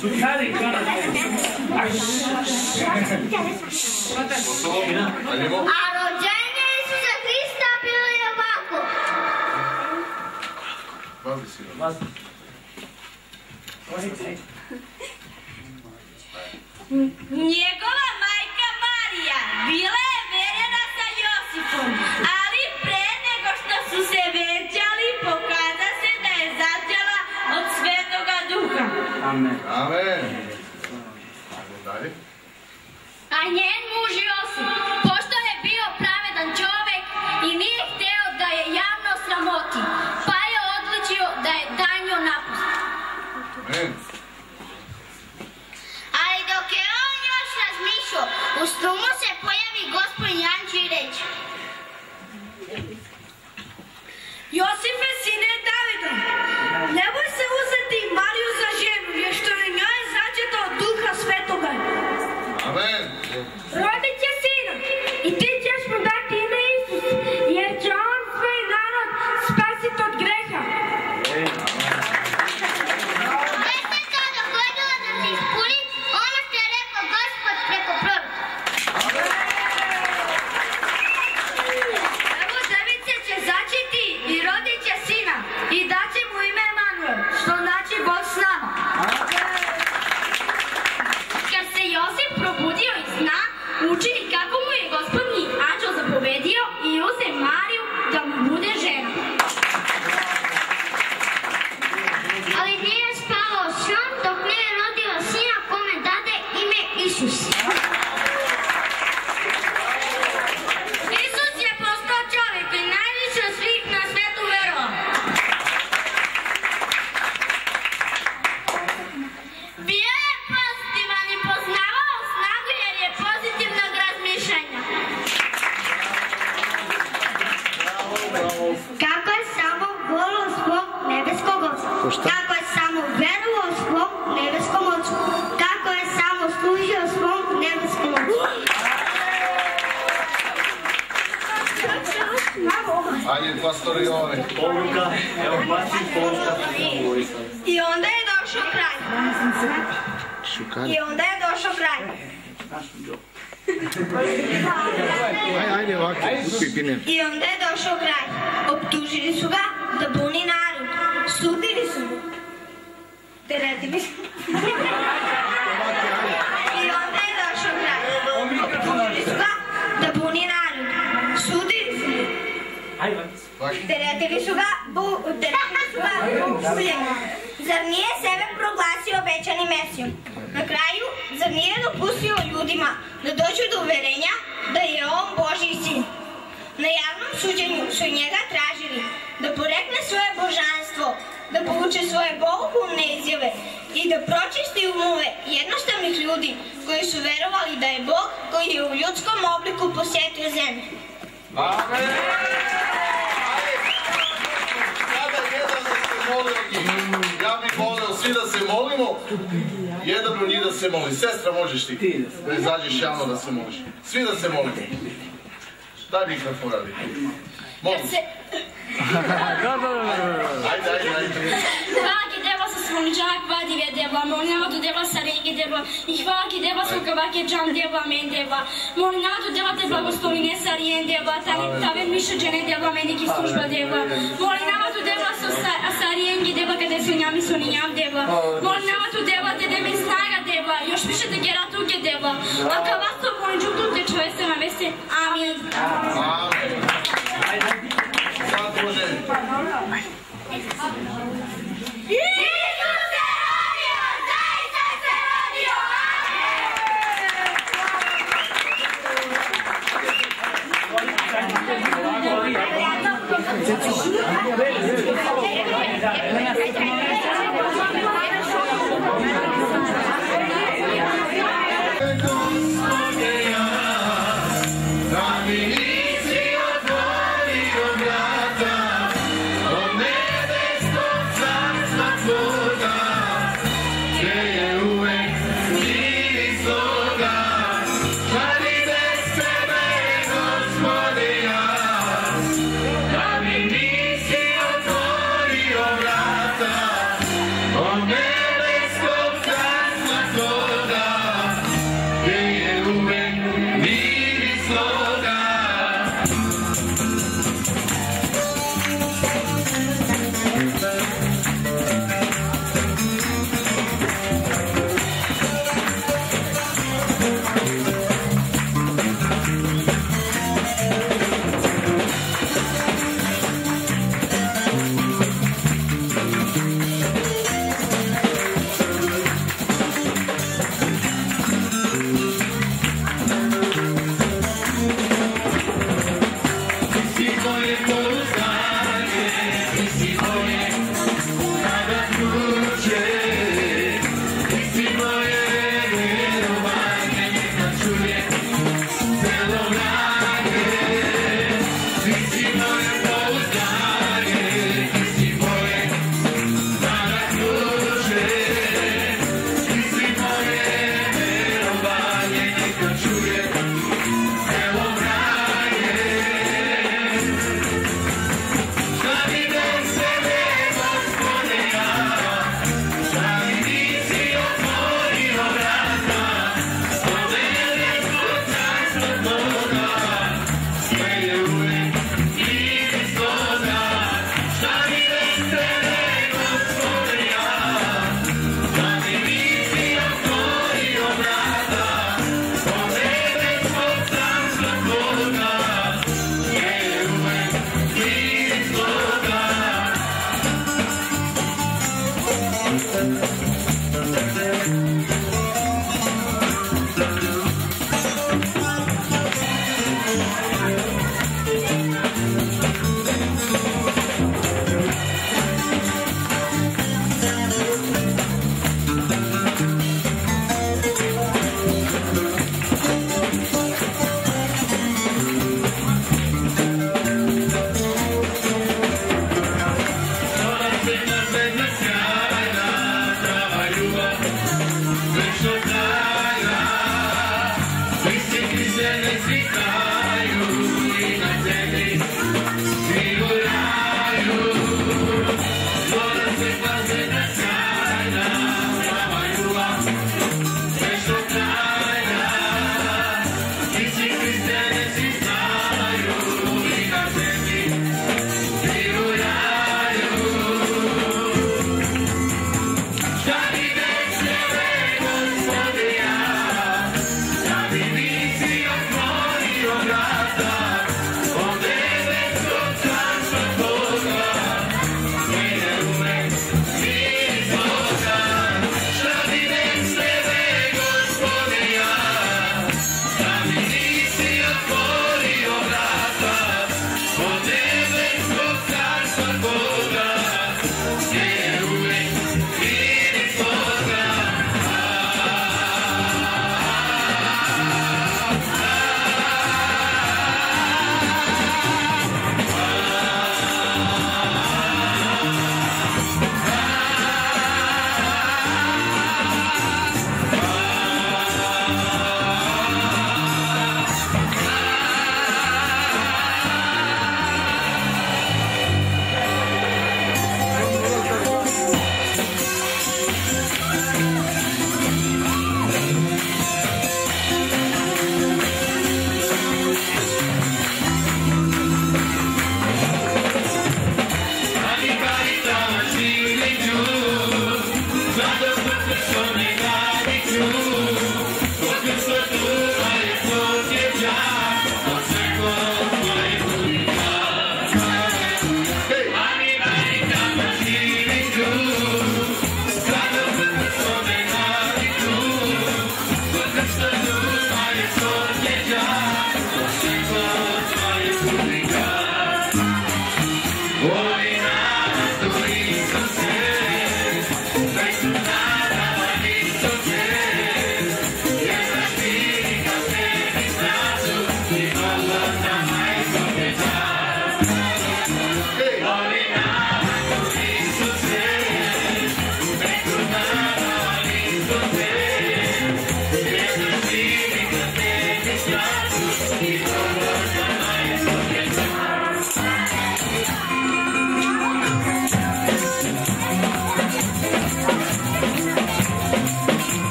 A rođenje Isusa Hrista bilo je ovako. Njegova majka Marija bila je verena sa Josipom, ali pre nego što su se venčali pokaza se da je začela od Svetoga Duha. Amen. Amen. Dalje. A njen muž Josip, pošto je bio pravedan čovek i nije hteo da je javno sramoti, pa je odlučio da je danju napusti. Amen. Ali dok je on još razmišljao, u strumu se pojavi Gospodin Anđeo i reče: Josipe, sine Davida, nemoj se uzeti Mariju za ženu, jer što je njoj začeta od Duha Svetoga. Amen. Rodit će sina i ti ćeš mu dati ime Isus, jer će on svoj narod spasiti od greha. Jeste to dogodilo da se ispuni ono što je rekao Gospod preko proroka. Evo, device će začeti i rodit će sina i daće mu ime Emanuel, što znači Bog s nama. Kad se Josip probudio iz sna, učini kako mu je Gospodnji anđeo zapovedio i uze Mariju da mu bude žena. Ali nije spavao sam dok nije rodio sina kome dade ime Isus. Isus je postao čovjek i najviše od svih na svetu verovao. Bio je pozitivan i poznavao snagu jer je pozitivnog razmišljanja. Kako je samo volio svog nebeskog oca, kako je samo verovao svom nebeskom ocu, kako je samo služio svom nebeskom ocu. Ajde, pastor Jovane. Poruka, evo baci poruka. I onda je došao kraj. I onda je došao kraj. Ajde, ovako, pipine. I onda je došao kraj. Optužili su ga da buni narod. Sudili su mu. Teretili su. I onda je došao kraj. Optužili su ga da buni narod. Sudili su mu. Teretili su ga buljem. Zar nije sebe proglasio obećani Mesijom? Na kraju, zar nije dopustio ljudima da dođu do uverenja da je on Božji sin? Na javnom suđenju su njega tražili da porekne svoje božanstvo, da povuče svoje bogohulne izjave i da pročisti umove jednostavnih ljudi koji su verovali da je Bog koji je u ljudskom obliku posjetio zemlju. Amen. Ja bih volio svi da se molimo, jedan od njih da se moli. Sestra, možeš ti da izađeš javno da se moliš. Svi da se molimo. Daj mikrofon, radi. Molim. Ajde. Hvaki deva sa slunčak, vadive deva, molnjavatu deva sa rengi deva, i hvaki deva sa kavake džam deva, men deva, molnjavatu deva te blagoslovine sa rijen deva, taven miša džene deva, meniki služba deva, molnjavatu deva sa rijengi deva, kada su njami su njam deva, molnjavatu deva te demi snaga deva, još više te gera tuke deva, a kavasto molnđutu te čove se naveste, amin. Amen. Sad Bože. Amen.